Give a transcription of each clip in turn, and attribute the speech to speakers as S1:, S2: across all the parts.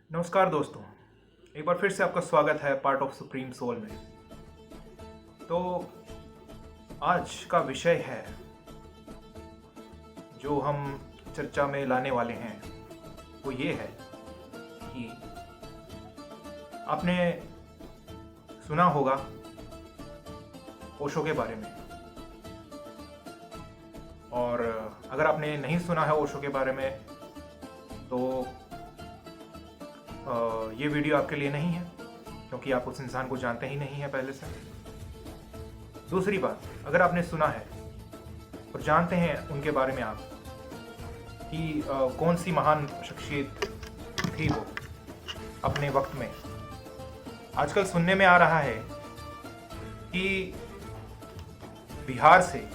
S1: नमस्कार दोस्तों, एक बार फिर से आपका स्वागत है पार्ट ऑफ सुप्रीम सोल में। तो आज का विषय है जो हम चर्चा में लाने वाले हैं वो ये है कि आपने सुना होगा ओशो के बारे में, और अगर आपने नहीं सुना है ओशो के बारे में तो ये वीडियो आपके लिए नहीं है, क्योंकि आप उस इंसान को जानते ही नहीं हैं पहले से। दूसरी बात, अगर आपने सुना है और जानते हैं उनके बारे में आप कि कौन सी महान शख्सियत थी वो अपने वक्त में, आजकल सुनने में आ रहा है कि बिहार से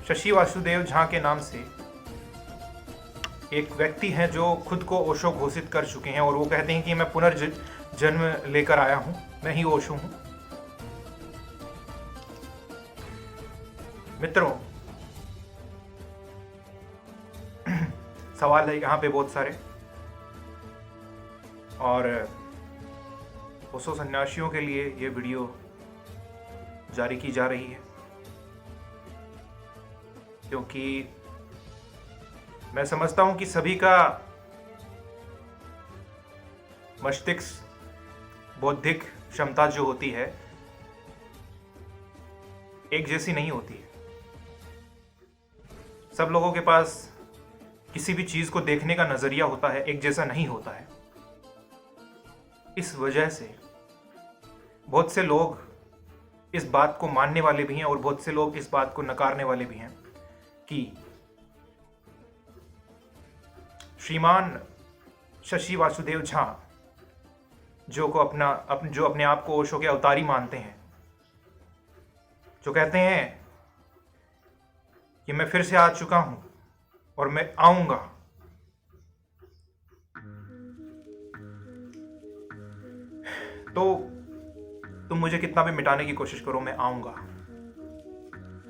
S1: शशि वासुदेव झा के नाम से एक व्यक्ति हैं जो खुद को ओशो घोषित कर चुके हैं, और वो कहते हैं कि मैं पुनर्जन्म लेकर आया हूं, मैं ही ओशो हूं। मित्रों, सवाल है यहाँ पे बहुत सारे, और ओशो सन्यासियों के लिए ये वीडियो जारी की जा रही है, क्योंकि मैं समझता हूं कि सभी का मस्तिष्क बौद्धिक क्षमता जो होती है एक जैसी नहीं होती है। सब लोगों के पास किसी भी चीज को देखने का नजरिया होता है, एक जैसा नहीं होता है। इस वजह से बहुत से लोग इस बात को मानने वाले भी हैं और बहुत से लोग इस बात को नकारने वाले भी हैं कि श्रीमान शशि वासुदेव झा जो अपने आप को ओशो के अवतारी मानते हैं, जो कहते हैं कि मैं फिर से आ चुका हूं और मैं आऊंगा, तो तुम मुझे कितना भी मिटाने की कोशिश करो, मैं आऊंगा।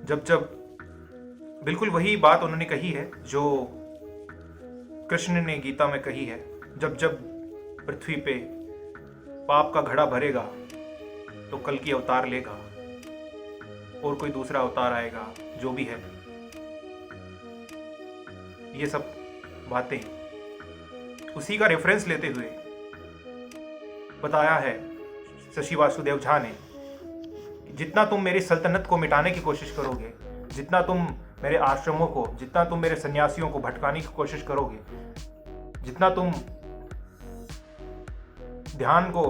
S1: जब बिल्कुल वही बात उन्होंने कही है जो कृष्ण ने गीता में कही है, जब जब पृथ्वी पे पाप का घड़ा भरेगा तो कल की अवतार लेगा और कोई दूसरा अवतार आएगा, जो भी है। ये सब बातें उसी का रेफरेंस लेते हुए बताया है शशि वासुदेव झा ने। जितना तुम मेरी सल्तनत को मिटाने की कोशिश करोगे, जितना तुम मेरे आश्रमों को, जितना तुम मेरे सन्यासियों को भटकाने की कोशिश करोगे, जितना तुम ध्यान को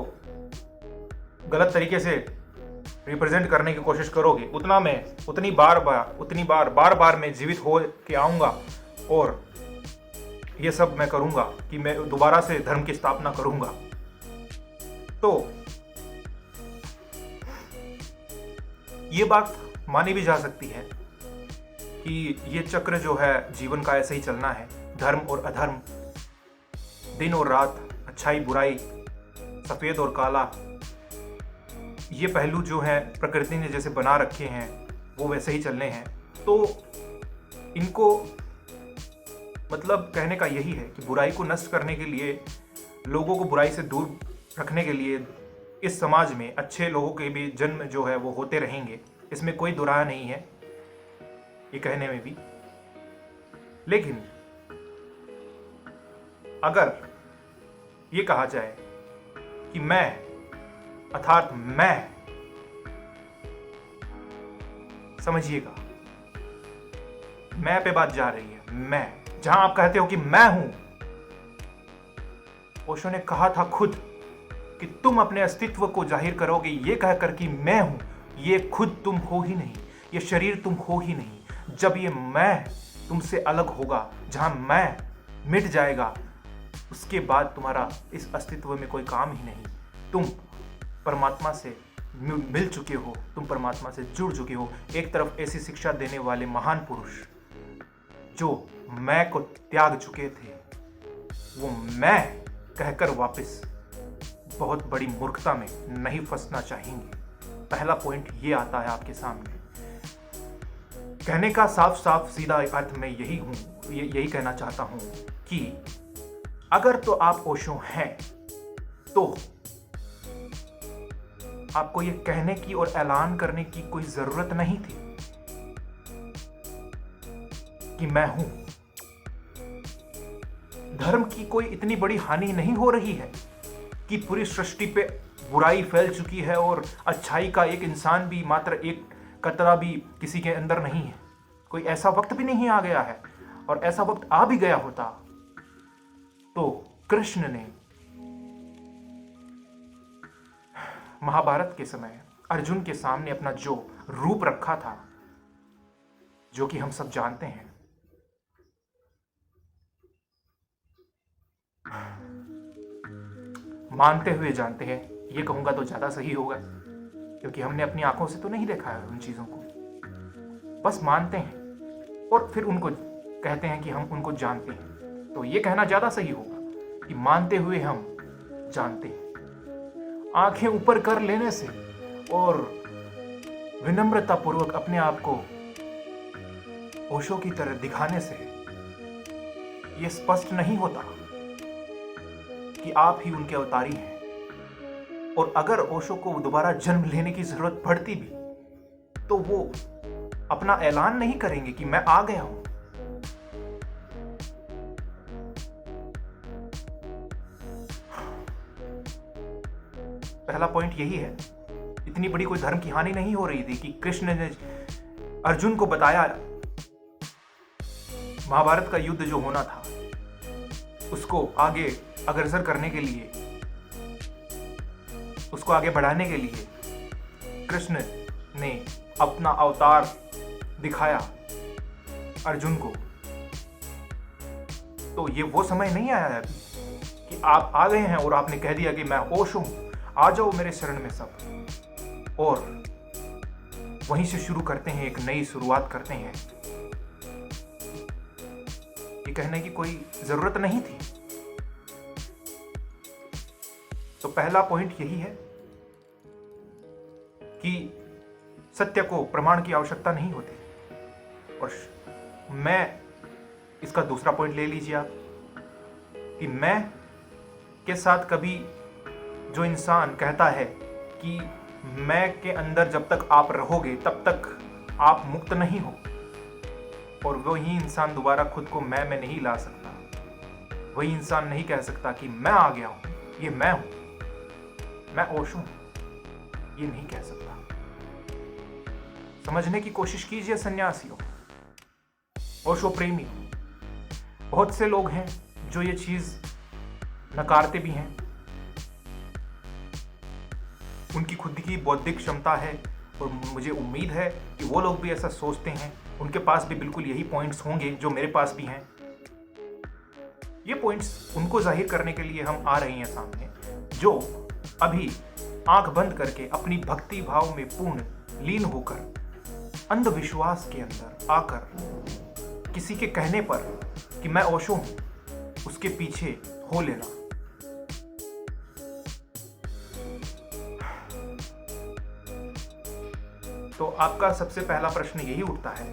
S1: गलत तरीके से रिप्रेजेंट करने की कोशिश करोगे, उतनी बार मैं जीवित हो के आऊंगा और ये सब मैं करूंगा कि मैं दोबारा से धर्म की स्थापना करूंगा। तो ये बात मानी भी जा सकती है कि ये चक्र जो है जीवन का ऐसे ही चलना है, धर्म और अधर्म, दिन और रात, अच्छाई बुराई, सफेद और काला, ये पहलू जो है प्रकृति ने जैसे बना रखे हैं वो वैसे ही चलने हैं। तो इनको मतलब कहने का यही है कि बुराई को नष्ट करने के लिए, लोगों को बुराई से दूर रखने के लिए इस समाज में अच्छे लोगों के भी जन्म जो है वो होते रहेंगे, इसमें कोई दुराया नहीं है ये कहने में भी। लेकिन अगर ये कहा जाए कि मैं, अर्थात मैं, समझिएगा मैं पे बात जा रही है, मैं, जहां आप कहते हो कि मैं हूं, ओशो ने कहा था खुद कि तुम अपने अस्तित्व को जाहिर करोगे ये कहकर कि मैं हूं, ये खुद तुम हो ही नहीं, ये शरीर तुम हो ही नहीं। जब ये मैं तुमसे अलग होगा, जहां मैं मिट जाएगा, उसके बाद तुम्हारा इस अस्तित्व में कोई काम ही नहीं। तुम परमात्मा से मिल चुके हो, तुम परमात्मा से जुड़ चुके हो। एक तरफ ऐसी शिक्षा देने वाले महान पुरुष जो मैं को त्याग चुके थे, वो मैं कहकर वापस बहुत बड़ी मूर्खता में नहीं फंसना चाहेंगे। पहला पॉइंट ये आता है आपके सामने। कहने का साफ साफ सीधा अर्थ मैं यही कहना चाहता हूं कि अगर तो आप ओशो हैं तो आपको ये कहने की और ऐलान करने की कोई जरूरत नहीं थी कि मैं हूं। धर्म की कोई इतनी बड़ी हानि नहीं हो रही है कि पूरी सृष्टि पे बुराई फैल चुकी है और अच्छाई का एक इंसान भी, मात्र एक कतरा भी किसी के अंदर नहीं है। कोई ऐसा वक्त भी नहीं आ गया है, और ऐसा वक्त आ भी गया होता तो कृष्ण ने महाभारत के समय अर्जुन के सामने अपना जो रूप रखा था, जो कि हम सब जानते हैं, मानते हुए जानते हैं, ये कहूंगा तो ज्यादा सही होगा, क्योंकि हमने अपनी आंखों से तो नहीं देखा है उन चीजों को, बस मानते हैं और फिर उनको कहते हैं कि हम उनको जानते हैं। तो ये कहना ज्यादा सही होगा कि मानते हुए हम जानते हैं। आंखें ऊपर कर लेने से और विनम्रतापूर्वक अपने आप को ओशो की तरह दिखाने से यह स्पष्ट नहीं होता कि आप ही उनके अवतारी हैं। और अगर ओशो को दोबारा जन्म लेने की जरूरत पड़ती भी तो वो अपना ऐलान नहीं करेंगे कि मैं आ गया हूं। पहला पॉइंट यही है, इतनी बड़ी कोई धर्म की हानि नहीं हो रही थी कि कृष्ण ने अर्जुन को बताया महाभारत का युद्ध जो होना था उसको आगे अग्रसर करने के लिए, उसको आगे बढ़ाने के लिए कृष्ण ने अपना अवतार दिखाया अर्जुन को। तो ये वो समय नहीं आया है अभी कि आप आ गए हैं और आपने कह दिया कि मैं ओशो हूं, आ जाओ मेरे शरण में सब, और वहीं से शुरू करते हैं, एक नई शुरुआत करते हैं। ये कहने की कोई जरूरत नहीं थी। तो पहला पॉइंट यही है कि सत्य को प्रमाण की आवश्यकता नहीं होती। और मैं इसका दूसरा पॉइंट ले लीजिए आप, कि मैं के साथ कभी जो इंसान कहता है कि मैं के अंदर जब तक आप रहोगे तब तक आप मुक्त नहीं हो, और वही इंसान दोबारा खुद को मैं में नहीं ला सकता, वही इंसान नहीं कह सकता कि मैं आ गया हूं, ये मैं हूं, मैं ओशो हूं, ये नहीं कह सकता। समझने की कोशिश कीजिए सन्यासियों, ओशो प्रेमी। बहुत से लोग हैं जो ये चीज नकारते भी हैं, उनकी खुद की बौद्धिक क्षमता है और मुझे उम्मीद है कि वो लोग भी ऐसा सोचते हैं, उनके पास भी बिल्कुल यही पॉइंट्स होंगे जो मेरे पास भी हैं। ये पॉइंट्स उनको जाहिर करने के लिए हम आ रहे हैं सामने, जो अभी आंख बंद करके अपनी भक्ति भाव में पूर्ण लीन होकर अंधविश्वास के अंदर आकर किसी के कहने पर कि मैं ओशो हूं उसके पीछे हो लेना। तो आपका सबसे पहला प्रश्न यही उठता है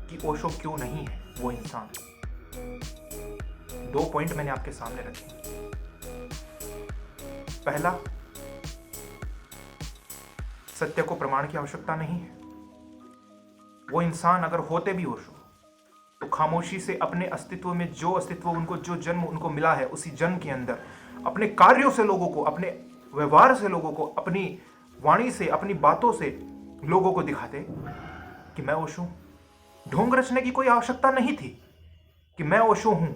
S1: कि ओशो क्यों नहीं है वो इंसान। दो पॉइंट मैंने आपके सामने रखे। पहला, सत्य को प्रमाण की आवश्यकता नहीं है। वो इंसान अगर होते भी ओशो तो खामोशी से अपने अस्तित्व में जो अस्तित्व उनको, जो जन्म उनको मिला है, उसी जन्म के अंदर अपने कार्यों से लोगों को, अपने व्यवहार से लोगों को, अपनी वाणी से, अपनी बातों से लोगों को दिखाते कि मैं ओशो हूं। ढोंग रचने की कोई आवश्यकता नहीं थी कि मैं ओशो हूं,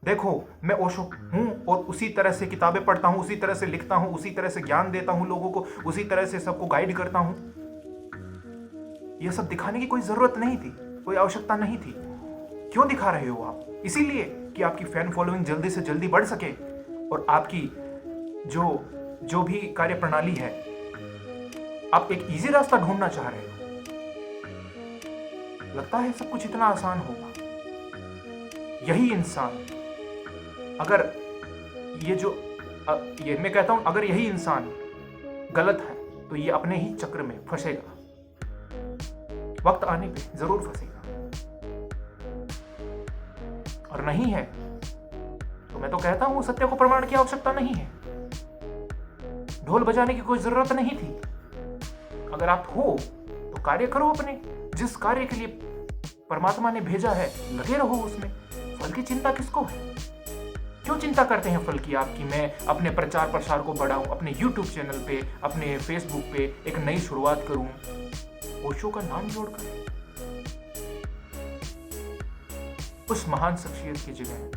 S1: देखो मैं ओशो हूं, और उसी तरह से किताबें पढ़ता हूं, उसी तरह से लिखता हूं, उसी तरह से ज्ञान देता हूं लोगों को, उसी तरह से सबको गाइड करता हूं। यह सब दिखाने की कोई जरूरत नहीं थी, कोई आवश्यकता नहीं थी। क्यों दिखा रहे हो आप? इसीलिए कि आपकी फैन फॉलोइंग जल्दी से जल्दी बढ़ सके और आपकी जो भी कार्य प्रणाली है, आप एक इजी रास्ता ढूंढना चाह रहे हो। लगता है सब कुछ इतना आसान होगा। यही इंसान, अगर ये मैं कहता हूं, अगर यही इंसान गलत है तो ये अपने ही चक्र में फंसेगा, वक्त आने पे जरूर फंसेगा। और नहीं है तो मैं तो कहता हूं सत्य को प्रमाण की आवश्यकता नहीं है, ढोल बजाने की कोई जरूरत नहीं थी। अगर आप हो तो कार्य करो, अपने जिस कार्य के लिए परमात्मा ने भेजा है लगे रहो उसमें। फल की चिंता किसको है? क्यों चिंता करते हैं फल की आप कि मैं अपने प्रचार प्रसार को बढ़ाऊं, अपने YouTube चैनल पे, अपने Facebook पे एक नई शुरुआत करूं ओशो का नाम जोड़कर? उस महान शख्सियत की जगह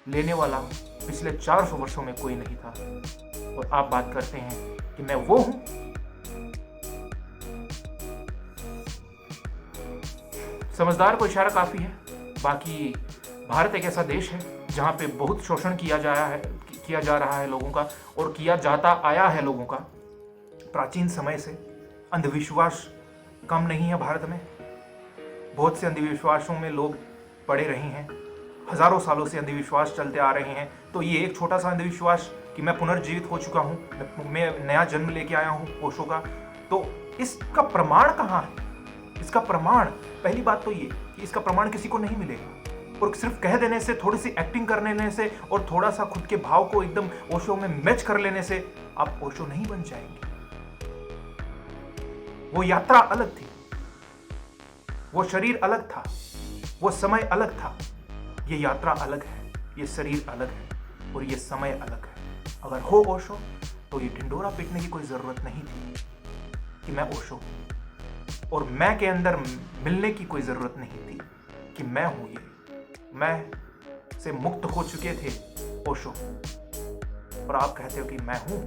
S1: लेने वाला पिछले 400 वर्षों में कोई नहीं था, और आप बात करते हैं कि मैं वो हूं। समझदार को इशारा काफी है। बाकी भारत एक ऐसा देश है जहां पे बहुत शोषण किया जा रहा है लोगों का, और किया जाता आया है लोगों का प्राचीन समय से। अंधविश्वास कम नहीं है भारत में, बहुत से अंधविश्वासों में लोग पड़े रहे हैं, हजारों सालों से अंधविश्वास चलते आ रहे हैं। तो ये एक छोटा सा अंधविश्वास कि मैं पुनर्जीवित हो चुका हूँ, मैं नया जन्म लेके आया हूँ ओशो का, तो इसका प्रमाण कहाँ है? इसका प्रमाण, पहली बात तो ये कि इसका प्रमाण किसी को नहीं मिलेगा, और सिर्फ कह देने से, थोड़ी सी एक्टिंग कर लेने से और थोड़ा सा खुद के भाव को एकदम ओशो में मैच कर लेने से आप ओशो नहीं बन जाएंगे। वो यात्रा अलग थी, वो शरीर अलग था, वो समय अलग था। ये यात्रा अलग है, ये शरीर अलग है, और ये समय अलग है। अगर हो ओशो तो ये ढिंडोरा पीटने की कोई जरूरत नहीं थी कि मैं ओशो हूं, और मैं के अंदर मिलने की कोई जरूरत नहीं थी कि मैं हूं ये। मैं से मुक्त हो चुके थे ओशो, और आप कहते हो कि मैं हूं।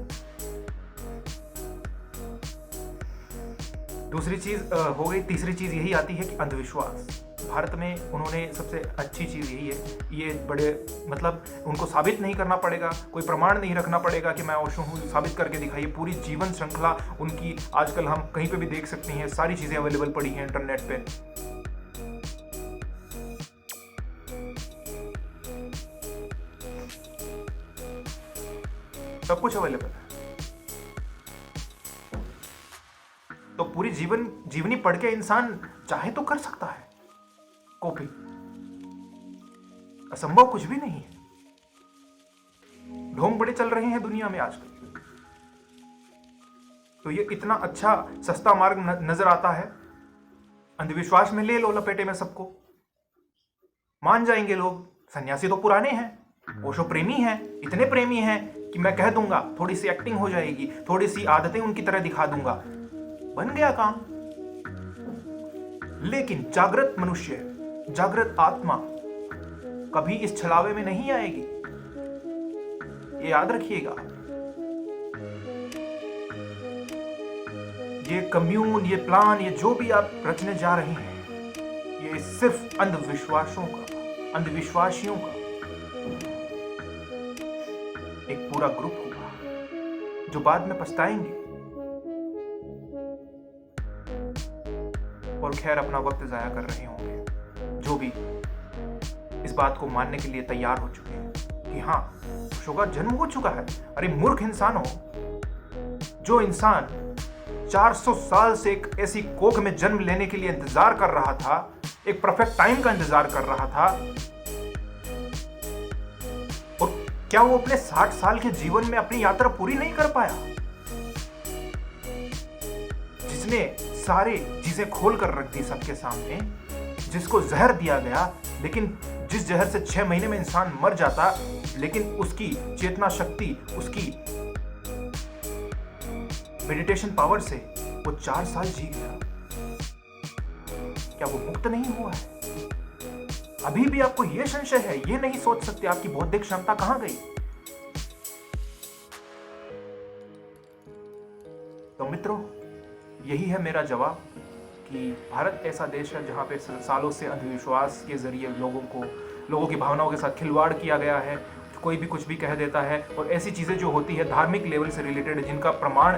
S1: दूसरी चीज हो गई। तीसरी चीज यही आती है कि अंधविश्वास। भारत में उन्होंने सबसे अच्छी चीज यही है, ये बड़े मतलब उनको साबित नहीं करना पड़ेगा, कोई प्रमाण नहीं रखना पड़ेगा कि मैं ओशो हूँ, साबित करके दिखाइए। पूरी जीवन श्रृंखला उनकी आजकल हम कहीं पे भी देख सकते हैं, सारी चीजें अवेलेबल पड़ी हैं इंटरनेट पे। सब कुछ अवेलेबल है। तो पूरी जीवनी पढ़ के इंसान चाहे तो कर सकता है कॉपी, असंभव कुछ भी नहीं है। ढोंग बड़े चल रहे हैं दुनिया में आजकल, तो ये इतना अच्छा सस्ता मार्ग नजर आता है। अंधविश्वास में ले लो लपेटे में सबको, मान जाएंगे लोग। सन्यासी तो पुराने हैं, ओशो प्रेमी हैं, इतने प्रेमी हैं कि मैं कह दूंगा, थोड़ी सी एक्टिंग हो जाएगी, थोड़ी सी आदतें उनकी तरह दिखा दूंगा, बन गया काम। लेकिन जागृत मनुष्य, जागृत आत्मा कभी इस छलावे में नहीं आएगी, ये याद रखिएगा। ये कम्यून, ये प्लान, ये जो भी आप रचने जा रहे हैं, ये सिर्फ अंधविश्वासियों का एक पूरा ग्रुप होगा जो बाद में पछताएंगे। और खैर अपना वक्त जाया कर रहे होंगे जो भी इस बात को मानने के लिए तैयार हो चुके हैं कि हाँ ओशो का जन्म हो चुका है। अरे मूर्ख इंसान हो, जो इंसान 400 साल से एक ऐसी कोख में जन्म लेने के लिए इंतजार कर रहा था, एक परफेक्ट टाइम का इंतजार कर रहा था, और क्या वो अपने 60 साल के जीवन में अपनी यात्रा पूरी नहीं कर पाया? जिसने सारे चीजें खोल कर रख दी सबके सामने, जिसको जहर दिया गया, लेकिन जिस जहर से 6 महीने में इंसान मर जाता, लेकिन उसकी चेतना शक्ति, उसकी मेडिटेशन पावर से वो 4 साल जी गया। क्या वो मुक्त नहीं हुआ है? अभी भी आपको यह संशय है, ये नहीं सोच सकते आपकी बौद्धिक क्षमता कहां गई? तो मित्रों, यही है मेरा जवाब कि भारत ऐसा देश है जहां पे सालों से अंधविश्वास के जरिए लोगों की भावनाओं के साथ खिलवाड़ किया गया है। कोई भी कुछ भी कह देता है, और ऐसी चीजें जो होती है धार्मिक लेवल से रिलेटेड है, जिनका प्रमाण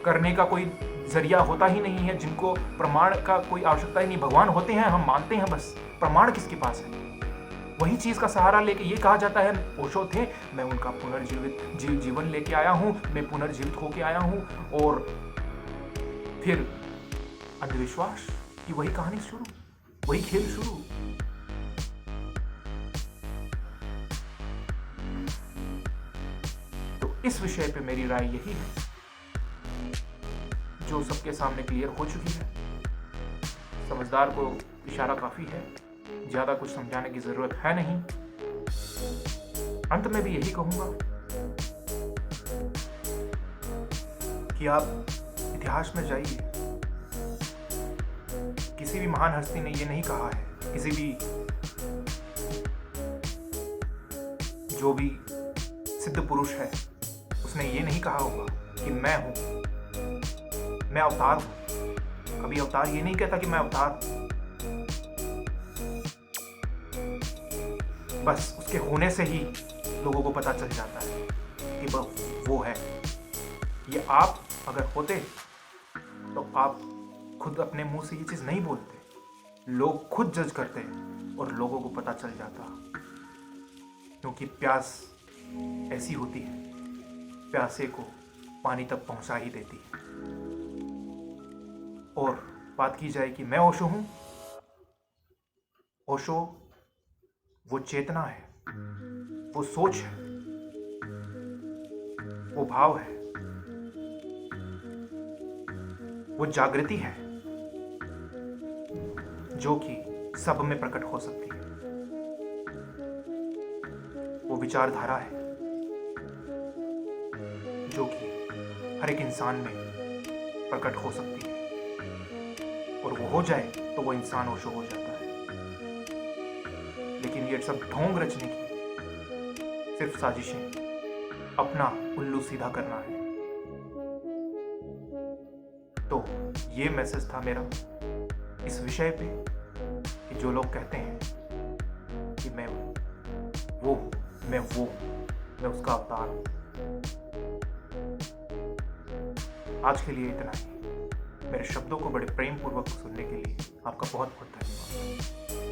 S1: करने का कोई जरिया होता ही नहीं है, जिनको प्रमाण का कोई आवश्यकता ही नहीं। भगवान होते हैं, हम मानते हैं, बस प्रमाण किसके पास है? वही चीज का सहारा लेके ये कहा जाता है ओशो थे, मैं उनका पुनर्जीवित जीवन लेके आया हूं, मैं पुनर्जीवित होके आया हूं। और फिर अंधविश्वास की वही कहानी शुरू, वही खेल शुरू। इस विषय पे मेरी राय यही है, जो सबके सामने क्लियर हो चुकी है। समझदार को इशारा काफ़ी है, ज़्यादा कुछ समझाने की ज़रूरत है नहीं। अंत में भी यही कहूँगा कि आप इतिहास में जाइए। किसी भी महान हस्ती ने ये नहीं कहा है, किसी भी जो भी सिद्ध पुरुष है उसने ये नहीं कहा होगा कि मैं हूं, मैं अवतार हूं। कभी अवतार ये नहीं कहता कि मैं अवतार हूं। बस उसके होने से ही लोगों को पता चल जाता है कि वो है। ये आप अगर होते तो आप खुद अपने मुंह से ये चीज़ नहीं बोलते, लोग खुद जज करते और लोगों को पता चल जाता। क्योंकि प्यास ऐसी होती है, प्यासे को पानी तक पहुंचा ही देती है। और बात की जाए कि मैं ओशो हूं, ओशो वो चेतना है, वो सोच है, वो भाव है, वो जागृति है जो कि सब में प्रकट हो सकती है। वो विचारधारा है जो कि हर एक इंसान में प्रकट हो सकती है, और वो हो जाए तो वो इंसान ओशो हो जाता है। लेकिन ये सब ढोंग रचने की सिर्फ साजिशें, अपना उल्लू सीधा करना है। तो ये मैसेज था मेरा इस विषय पे कि जो लोग कहते हैं कि मैं उसका अवतार हूं। आज के लिए इतना ही। मेरे शब्दों को बड़े प्रेम पूर्वक सुनने के लिए आपका बहुत बहुत धन्यवाद।